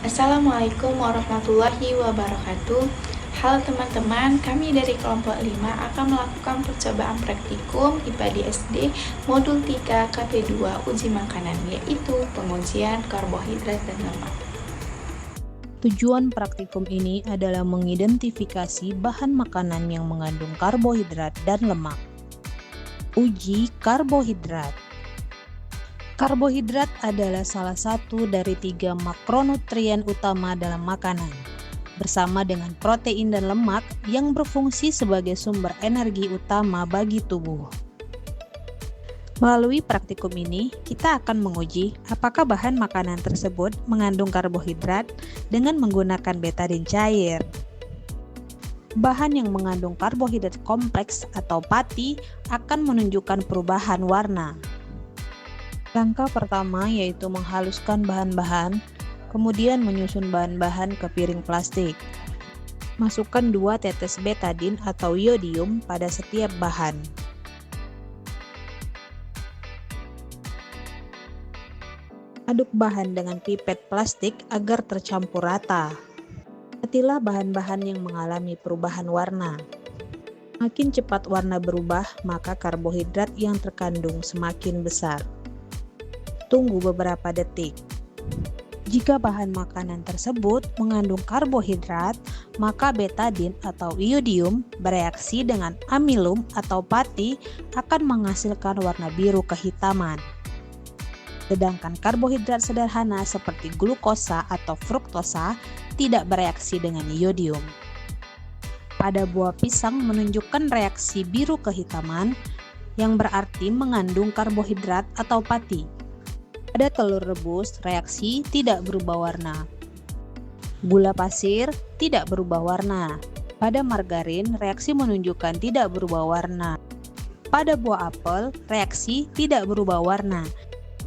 Assalamualaikum warahmatullahi wabarakatuh. Halo teman-teman, kami dari kelompok 5 akan melakukan percobaan praktikum IPA di SD modul 3 KP2 uji makanan, yaitu pengujian karbohidrat dan lemak. Tujuan praktikum ini adalah mengidentifikasi bahan makanan yang mengandung karbohidrat dan lemak. Uji karbohidrat. Karbohidrat adalah salah satu dari 3 makronutrien utama dalam makanan, bersama dengan protein dan lemak yang berfungsi sebagai sumber energi utama bagi tubuh. Melalui praktikum ini, kita akan menguji apakah bahan makanan tersebut mengandung karbohidrat dengan menggunakan betadin cair. Bahan yang mengandung karbohidrat kompleks atau PATI akan menunjukkan perubahan warna. Langkah pertama yaitu menghaluskan bahan-bahan, kemudian menyusun bahan-bahan ke piring plastik. Masukkan 2 tetes betadin atau iodium pada setiap bahan. Aduk bahan dengan pipet plastik agar tercampur rata. Amatilah bahan-bahan yang mengalami perubahan warna. Makin cepat warna berubah, maka karbohidrat yang terkandung semakin besar. Tunggu beberapa detik. Jika bahan makanan tersebut mengandung karbohidrat, maka betadin atau iodium bereaksi dengan amilum atau PATI akan menghasilkan warna biru kehitaman. Sedangkan karbohidrat sederhana seperti glukosa atau fruktosa tidak bereaksi dengan iodium. Pada buah pisang menunjukkan reaksi biru kehitaman yang berarti mengandung karbohidrat atau PATI. Pada telur rebus, reaksi tidak berubah warna. Gula pasir tidak berubah warna. Pada margarin, reaksi menunjukkan tidak berubah warna. Pada buah apel, reaksi tidak berubah warna.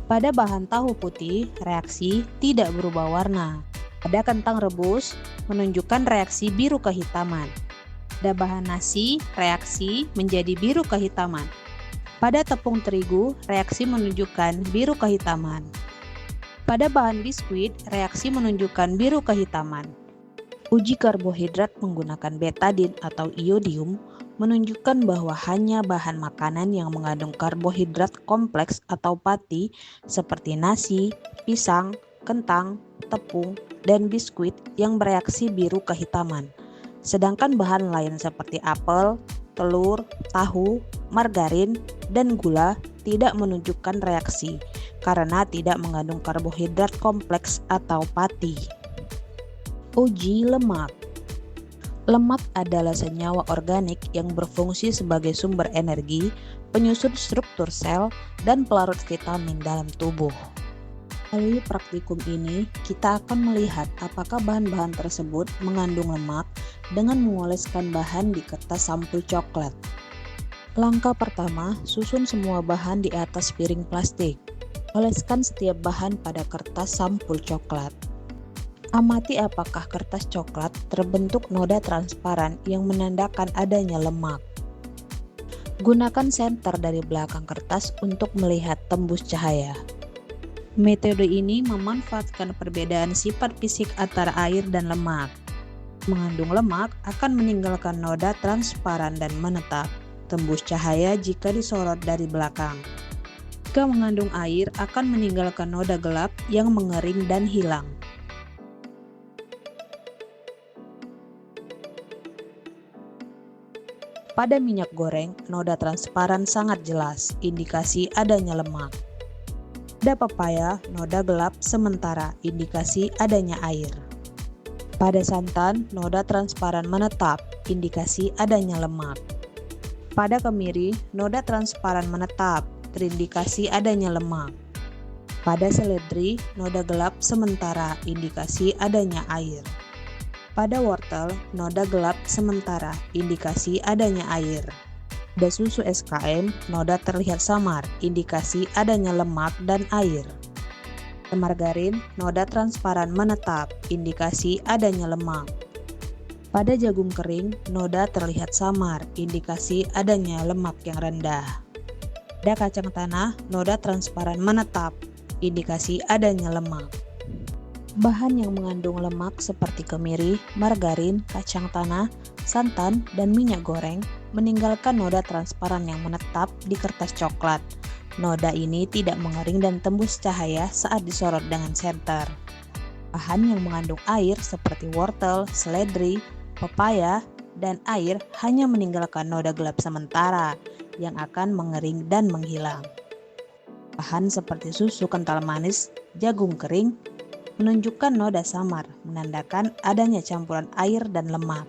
Pada bahan tahu putih, reaksi tidak berubah warna. Pada kentang rebus, menunjukkan reaksi biru kehitaman. Pada bahan nasi, reaksi menjadi biru kehitaman. Pada tepung terigu, reaksi menunjukkan biru kehitaman. Pada bahan biskuit, reaksi menunjukkan biru kehitaman. Uji karbohidrat menggunakan betadin atau iodium menunjukkan bahwa hanya bahan makanan yang mengandung karbohidrat kompleks atau PATI seperti nasi, pisang, kentang, tepung, dan biskuit yang bereaksi biru kehitaman. Sedangkan bahan lain seperti apel, telur, tahu, margarin, dan gula tidak menunjukkan reaksi karena tidak mengandung karbohidrat kompleks atau PATI. Uji lemak. Lemak adalah senyawa organik yang berfungsi sebagai sumber energi, penyusun struktur sel, dan pelarut vitamin dalam tubuh. Melalui praktikum ini, kita akan melihat apakah bahan-bahan tersebut mengandung lemak dengan mengoleskan bahan di kertas sampul coklat. Langkah pertama, susun semua bahan di atas piring plastik. Oleskan setiap bahan pada kertas sampul coklat. Amati apakah kertas coklat terbentuk noda transparan yang menandakan adanya lemak. Gunakan senter dari belakang kertas untuk melihat tembus cahaya. Metode ini memanfaatkan perbedaan sifat fisik antara air dan lemak. Mengandung lemak akan meninggalkan noda transparan dan menetap, tembus cahaya jika disorot dari belakang. Jika mengandung air akan meninggalkan noda gelap yang mengering dan hilang. Pada minyak goreng, noda transparan sangat jelas, indikasi adanya lemak. Pada pepaya, noda gelap sementara, indikasi adanya air. Pada santan, noda transparan menetap, indikasi adanya lemak. Pada kemiri, noda transparan menetap, terindikasi adanya lemak. Pada seledri, noda gelap sementara, indikasi adanya air. Pada wortel, noda gelap sementara, indikasi adanya air. Pada susu SKM, noda terlihat samar, indikasi adanya lemak dan air. Pada margarin, noda transparan menetap, indikasi adanya lemak. Pada jagung kering, noda terlihat samar, indikasi adanya lemak yang rendah. Pada kacang tanah, noda transparan menetap, indikasi adanya lemak. Bahan yang mengandung lemak seperti kemiri, margarin, kacang tanah, santan, dan minyak goreng meninggalkan noda transparan yang menetap di kertas coklat. Noda ini tidak mengering dan tembus cahaya saat disorot dengan senter. Bahan yang mengandung air seperti wortel, seledri, pepaya, dan air hanya meninggalkan noda gelap sementara yang akan mengering dan menghilang. Bahan seperti susu kental manis, jagung kering, menunjukkan noda samar, menandakan adanya campuran air dan lemak.